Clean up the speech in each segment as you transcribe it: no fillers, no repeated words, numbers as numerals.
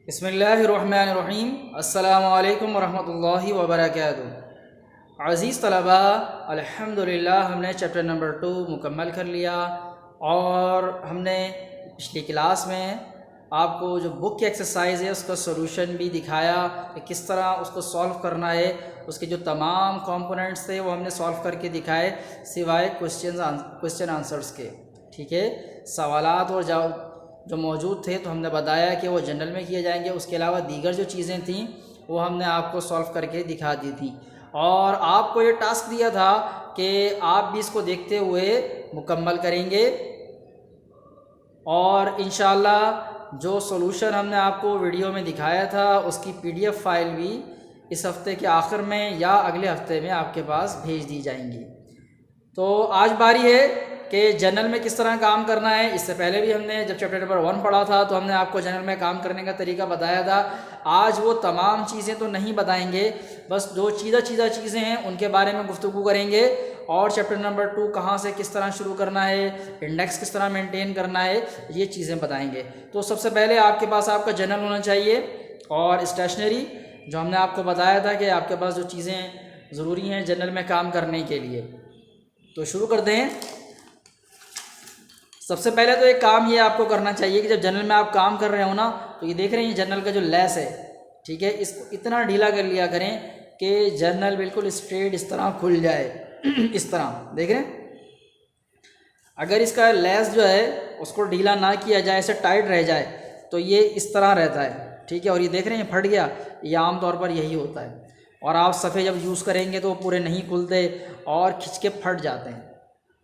बिस्मिल्लाहिर्रहमानिर्रहीम। अस्सलामु अलैकुम वरहमतुल्लाहि वबरकातुहू। अज़ीज़ तलबा, अल्हम्दुलिल्लाह हमने चैप्टर नंबर 2 मुकम्मल कर लिया और हमने पिछली क्लास में आपको जो बुक की एक्सरसाइज है उसका सॉल्यूशन भी दिखाया कि किस तरह उसको सॉल्व करना है। उसके जो तमाम कंपोनेंट्स थे वो हमने सॉल्व करके दिखाए सिवाय क्वेश्चन आंसर्स के। ठीक है, सवालात और जो मौजूद थे तो हमने बताया कि वो जनरल में किए जाएंगे। उसके अलावा दीगर जो चीज़ें थीं वो हमने आपको सॉल्व करके दिखा दी थी और आपको ये टास्क दिया था कि आप भी इसको देखते हुए मुकम्मल करेंगे और इंशाल्लाह जो सॉल्यूशन हमने आपको वीडियो में दिखाया था उसकी PDF फाइल भी इस हफ़्ते के आखिर में या अगले हफ्ते में आपके पास भेज दी जाएंगी। तो आज बारी है कि जनरल में किस तरह काम करना है। इससे पहले भी हमने जब चैप्टर नंबर 1 पढ़ा था तो हमने आपको जनरल में काम करने का तरीका बताया था। आज वो तमाम चीज़ें तो नहीं बताएंगे, बस जो चीज़ें हैं उनके बारे में गुफ्तगू करेंगे और चैप्टर नंबर 2 कहाँ से किस तरह शुरू करना है, इंडेक्स किस तरह मेंटेन करना है, ये चीज़ें बताएंगे। तो सबसे पहले आपके पास आपका जनरल होना चाहिए और स्टेशनरी, जो हमने आपको बताया था कि आपके पास जो चीज़ें ज़रूरी हैं जनरल में काम करने के लिए। तो शुरू करते हैं। सबसे पहले तो एक काम ये आपको करना चाहिए कि जब जनरल में आप काम कर रहे हो ना, तो ये देख रहे हैं जनरल का जो लेस है, ठीक है, इसको इतना ढीला कर लिया करें कि जनरल बिल्कुल स्ट्रेट इस तरह खुल जाए इस तरह देख रहे हैं। अगर इसका लेस जो है उसको ढीला ना किया जाए, ऐसे टाइट रह जाए तो ये इस तरह रहता है, ठीक है। और ये देख रहे हैं फट गया, ये आमतौर पर यही होता है। और आप सफ़े जब यूज़ करेंगे तो वो पूरे नहीं खुलते और खिंच के फट जाते हैं,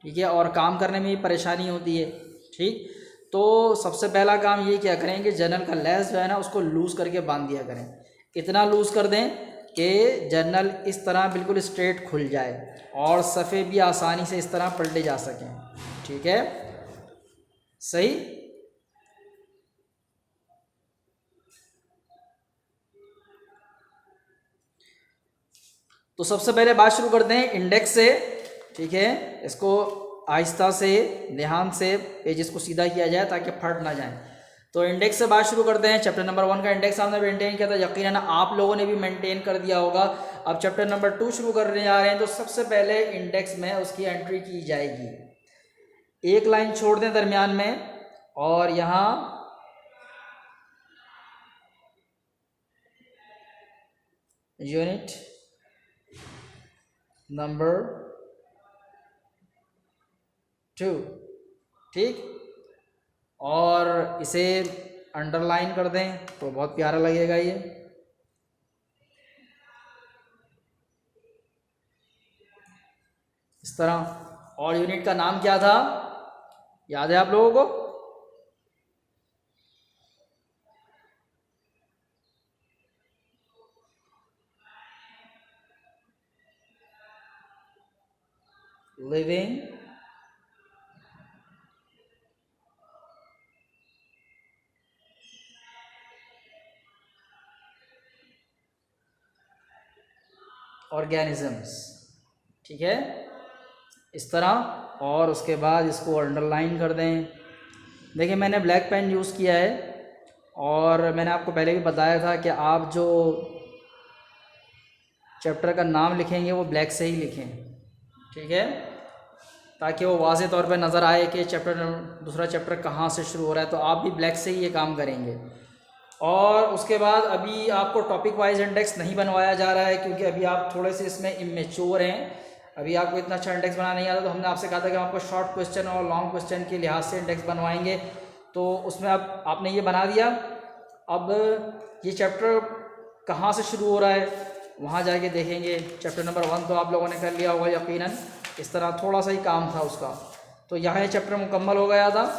ठीक है, और काम करने में भी परेशानी होती है। ठीक, तो सबसे पहला काम ये क्या करें कि जनरल का लेस जो है ना उसको लूज़ करके बांध दिया करें। इतना लूज़ कर दें कि जनरल इस तरह बिल्कुल स्ट्रेट खुल जाए और सफ़े भी आसानी से इस तरह पलटे जा सकें। ठीक है, सही। तो सबसे पहले बात शुरू करते हैं इंडेक्स से। ठीक है, इसको आहिस्ता से ध्यान से पेजेस को सीधा किया जाए ताकि फट ना जाए। तो इंडेक्स से बात शुरू करते हैं। चैप्टर नंबर 1 का इंडेक्स हमने मेंटेन किया था, यकीनन आप लोगों ने भी मेंटेन कर दिया होगा। अब चैप्टर नंबर 2 शुरू करने जा रहे हैं तो सबसे पहले इंडेक्स में उसकी एंट्री की जाएगी। एक लाइन छोड़ दें दरमियान में और यहाँ यूनिट नंबर 2, ठीक, और इसे अंडरलाइन कर दें तो बहुत प्यारा लगेगा ये। इस तरह। और यूनिट का नाम क्या था, याद है आप लोगों को? लिविंग ऑर्गेनिजम्स, ठीक है, इस तरह। और उसके बाद इसको अंडरलाइन कर दें। देखिए मैंने ब्लैक पेन यूज़ किया है और मैंने आपको पहले भी बताया था कि आप जो चैप्टर का नाम लिखेंगे वो ब्लैक से ही लिखें, ठीक है, ताकि वो वाज़े तौर पे नज़र आए कि दूसरा चैप्टर कहाँ से शुरू हो रहा है। तो आप भी ब्लैक से ही ये काम करेंगे। और उसके बाद अभी आपको टॉपिक वाइज इंडेक्स नहीं बनवाया जा रहा है क्योंकि अभी आप थोड़े से इसमें इमेच्योर हैं, अभी आपको इतना अच्छा इंडेक्स बनाना नहीं आता। तो हमने आपसे कहा था कि हम आपको शॉर्ट क्वेश्चन और लॉन्ग क्वेश्चन के लिहाज से इंडेक्स बनवाएंगे, तो उसमें अब आपने ये बना दिया। अब ये चैप्टर कहाँ से शुरू हो रहा है वहाँ जाके देखेंगे। चैप्टर नंबर 1 तो आप लोगों ने कर लिया होगा यकीनन, इस तरह थोड़ा सा ही काम था उसका। तो यहाँ ये चैप्टर मुकम्मल हो गया था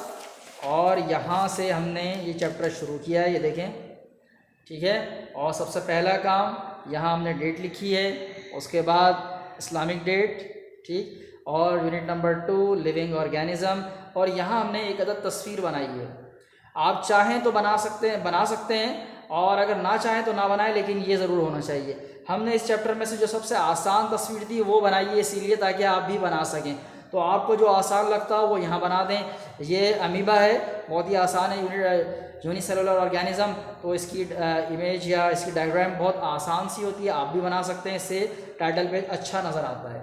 और यहाँ से हमने ये चैप्टर शुरू किया है, ये देखें, ठीक है। और सबसे पहला काम यहाँ हमने डेट लिखी है, उसके बाद इस्लामिक डेट, ठीक, और यूनिट नंबर 2 लिविंग ऑर्गेनिज्म। और यहाँ हमने एक अदद तस्वीर बनाई है। आप चाहें तो बना सकते हैं और अगर ना चाहें तो ना बनाएं, लेकिन ये ज़रूर होना चाहिए। हमने इस चैप्टर में से जो सबसे आसान तस्वीर थी वो बनाई है इसीलिए ताकि आप भी बना सकें। तो आपको जो आसान लगता हो वो यहाँ बना दें। ये अमीबा है, बहुत ही आसान है, यूनिसेलुलर ऑर्गेनिज्म, तो इसकी इमेज या इसकी डायग्राम बहुत आसान सी होती है, आप भी बना सकते हैं, इससे टाइटल पेज अच्छा नज़र आता है।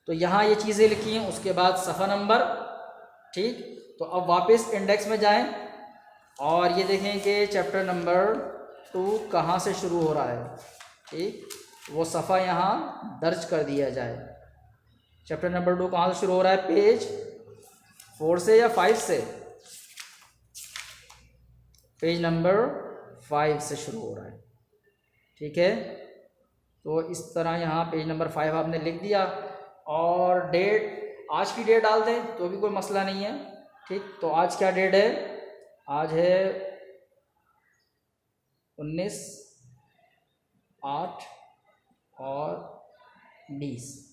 तो यहाँ ये चीज़ें लिखी हैं, उसके बाद सफ़ा नंबर, ठीक। तो अब वापस इंडेक्स में जाएं और ये देखें कि चैप्टर नंबर 2 कहाँ से शुरू हो रहा है, ठीक, वो सफ़ा यहाँ दर्ज कर दिया जाए। चैप्टर नंबर 2 कहाँ से शुरू हो रहा है, पेज 4 से या 5 से, पेज नंबर 5 से शुरू हो रहा है, ठीक है। तो इस तरह यहाँ पेज नंबर 5 आपने लिख दिया और डेट, आज की डेट डाल दें तो भी कोई मसला नहीं है, ठीक। तो आज क्या डेट है, आज है 19/8/20।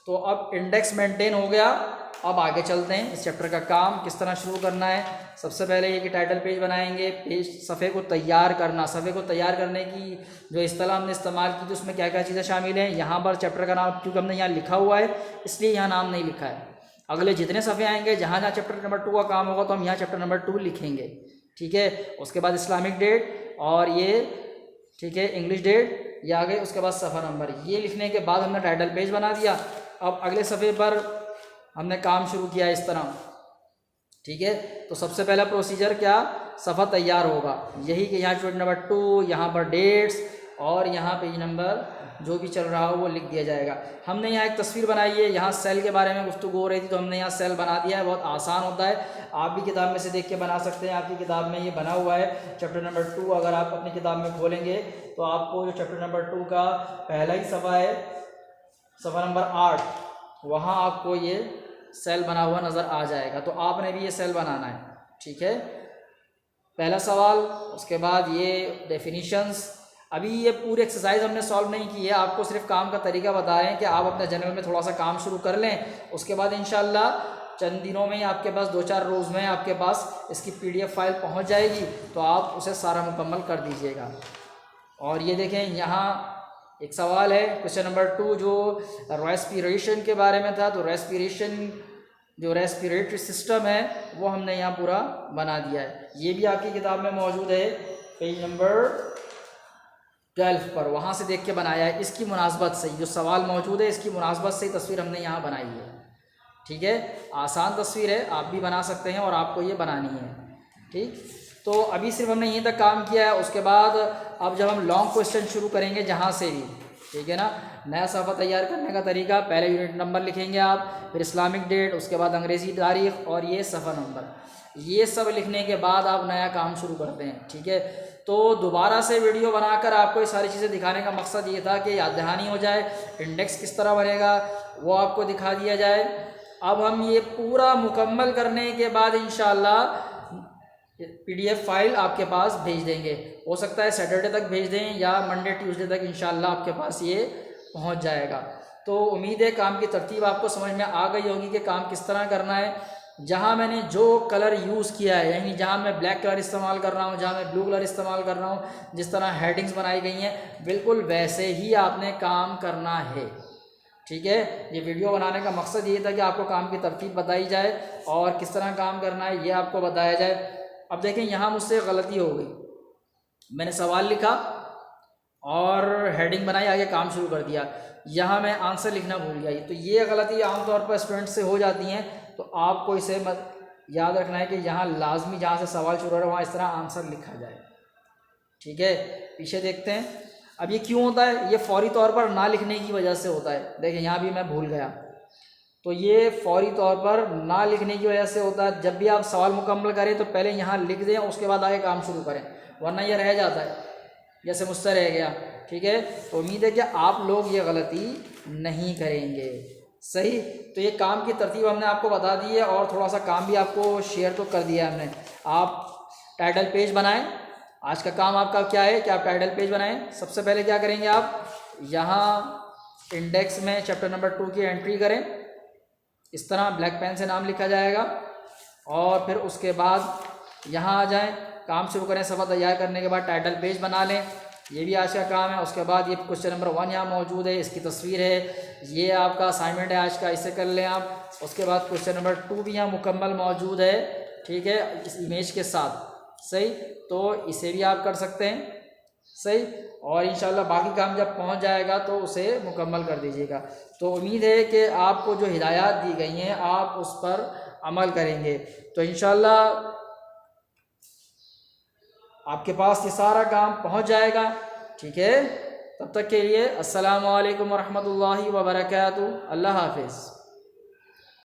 तो अब इंडेक्स मेंटेन हो गया। अब आगे चलते हैं, इस चैप्टर का काम किस तरह शुरू करना है। सबसे पहले ये कि टाइटल पेज बनाएंगे, पेज सफ़े को तैयार करना। सफ़े को तैयार करने की जो इस्तेलाह हमने इस्तेमाल की थी उसमें क्या क्या चीज़ें शामिल हैं। यहाँ पर चैप्टर का नाम क्योंकि हमने यहाँ लिखा हुआ है इसलिए यहाँ नाम नहीं लिखा है। अगले जितने सफ़े आएंगे जहाँ जहाँ चैप्टर नंबर 2 का काम होगा तो हम यहाँ चैप्टर नंबर 2 लिखेंगे, ठीक है। उसके बाद इस्लामिक डेट और ये, ठीक है, इंग्लिश डेट ये आ गए। उसके बाद सफ़ा नंबर, ये लिखने के बाद हमने टाइटल पेज बना दिया। अब अगले सफ़े पर हमने काम शुरू किया इस तरह, ठीक है। तो सबसे पहला प्रोसीजर क्या, सफ़ा तैयार होगा, यही कि यहाँ पेज नंबर 2, यहाँ पर डेट्स और यहाँ पेज नंबर जो भी चल रहा हो वो लिख दिया जाएगा। हमने यहाँ एक तस्वीर बनाई है, यहाँ सेल के बारे में गुफ्तगू हो रही थी तो हमने यहाँ सेल बना दिया है, बहुत आसान होता है। आप भी किताब में से देख के बना सकते हैं, आपकी किताब में ये बना हुआ है। चैप्टर नंबर 2 अगर आप अपनी किताब में खोलेंगे तो आपको जो चैप्टर नंबर 2 का पहला ही सफ़ा है, सफ़ा नंबर 8, वहाँ आपको ये सेल बना हुआ नज़र आ जाएगा। तो आपने भी ये सेल बनाना है, ठीक है। पहला सवाल, उसके बाद ये डेफिनीशंस। अभी ये पूरी एक्सरसाइज हमने सॉल्व नहीं की है, आपको सिर्फ काम का तरीका बता रहे हैं कि आप अपने जनरल में थोड़ा सा काम शुरू कर लें। उसके बाद इंशाल्लाह चंद दिनों में ही आपके पास 2-4 रोज़ में आपके पास इसकी PDF फाइल पहुंच जाएगी, तो आप उसे सारा मुकम्मल कर दीजिएगा। और ये देखें यहाँ एक सवाल है, क्वेश्चन नंबर 2 जो रेस्पिरेशन के बारे में था। तो रेस्पिरेशन जो रेस्पिरेटरी सिस्टम है वो हमने यहाँ पूरा बना दिया है। ये भी आपकी किताब में मौजूद है, पेज नंबर 12 पर, वहाँ से देख के बनाया है। इसकी मुनासबत से जो सवाल मौजूद है इसकी मुनासबत से तस्वीर हमने यहाँ बनाई है, ठीक है। आसान तस्वीर है, आप भी बना सकते हैं और आपको ये बनानी है, ठीक। तो अभी सिर्फ हमने यहीं तक काम किया है। उसके बाद अब जब हम लॉन्ग क्वेश्चन शुरू करेंगे जहाँ से भी, ठीक है ना, नया सफ़ा तैयार करने का तरीका, पहले यूनिट नंबर लिखेंगे आप, फिर इस्लामिक डेट, उसके बाद अंग्रेज़ी तारीख़ और ये सफ़ा नंबर, ये सब लिखने के बाद आप नया काम शुरू करते हैं, ठीक है। तो दोबारा से वीडियो बनाकर आपको ये सारी चीज़ें दिखाने का मकसद ये था कि याद दहानी हो जाए, इंडेक्स किस तरह बनेगा वो आपको दिखा दिया जाए। अब हम ये पूरा मुकम्मल करने के बाद इंशाअल्लाह PDF फाइल आपके पास भेज देंगे। हो सकता है सैटरडे तक भेज दें या मंडे ट्यूसडे तक इंशाअल्लाह आपके पास ये पहुंच जाएगा। तो उम्मीद है काम की तरतीब आपको समझ में आ गई होगी कि काम किस तरह करना है। जहां मैंने जो कलर यूज़ किया है, यानी जहां मैं ब्लैक कलर इस्तेमाल कर रहा हूं, जहां मैं ब्लू कलर इस्तेमाल कर रहा हूं, जिस तरह हेडिंग्स बनाई गई हैं बिल्कुल वैसे ही आपने काम करना है, ठीक है। ये वीडियो बनाने का मकसद ये था कि आपको काम की तरतीब बताई जाए और किस तरह काम करना है ये आपको बताया जाए। अब देखें यहाँ मुझसे गलती हो गई, मैंने सवाल लिखा और हेडिंग बनाई, आगे काम शुरू कर दिया, यहाँ मैं आंसर लिखना भूल गया। तो ये गलती आमतौर पर स्टूडेंट से हो जाती हैं, तो आपको इसे याद रखना है कि यहाँ लाजमी जहाँ से सवाल शुरू हो रहा है वहाँ इस तरह आंसर लिखा जाए, ठीक है। पीछे देखते हैं, अब ये क्यों होता है, ये फौरी तौर पर ना लिखने की वजह से होता है। देखिए यहाँ भी मैं भूल गया, तो ये फौरी तौर पर ना लिखने की वजह से होता है। जब भी आप सवाल मुकम्मल करें तो पहले यहाँ लिख दें, उसके बाद आगे काम शुरू करें, वरना ये रह जाता है जैसे मुझसे रह गया, ठीक है। तो उम्मीद है कि आप लोग ये गलती नहीं करेंगे, सही। तो ये काम की तरतीब हमने आपको बता दी है और थोड़ा सा काम भी आपको शेयर तो कर दिया हमने। आप टाइटल पेज बनाएं, आज का काम आपका क्या है कि आप टाइटल पेज बनाएं। सबसे पहले क्या करेंगे, आप यहाँ इंडेक्स में चैप्टर नंबर 2 की एंट्री करें, इस तरह ब्लैक पेन से नाम लिखा जाएगा और फिर उसके बाद यहाँ आ जाएं, काम शुरू करें। सफ़ा तैयार करने के बाद टाइटल पेज बना लें, ये भी आज का काम है। उसके बाद ये क्वेश्चन नंबर 1 यहाँ मौजूद है, इसकी तस्वीर है, ये आपका असाइनमेंट है आज का, इसे कर लें आप। उसके बाद क्वेश्चन नंबर 2 भी यहाँ मुकम्मल मौजूद है, ठीक है, इस इमेज के साथ, सही। तो इसे भी आप कर सकते हैं, सही। और इंशाल्लाह बाकी काम जब पहुंच जाएगा तो उसे मुकम्मल कर दीजिएगा। तो उम्मीद है कि आपको जो हिदायत दी गई हैं आप उस पर अमल करेंगे, तो इंशाल्लाह आपके पास ये सारा काम पहुंच जाएगा, ठीक है। तब तक के लिए अस्सलामु अलैकुम वरहमतुल्लाहि वबरकातुहू। अल्लाह हाफिज़।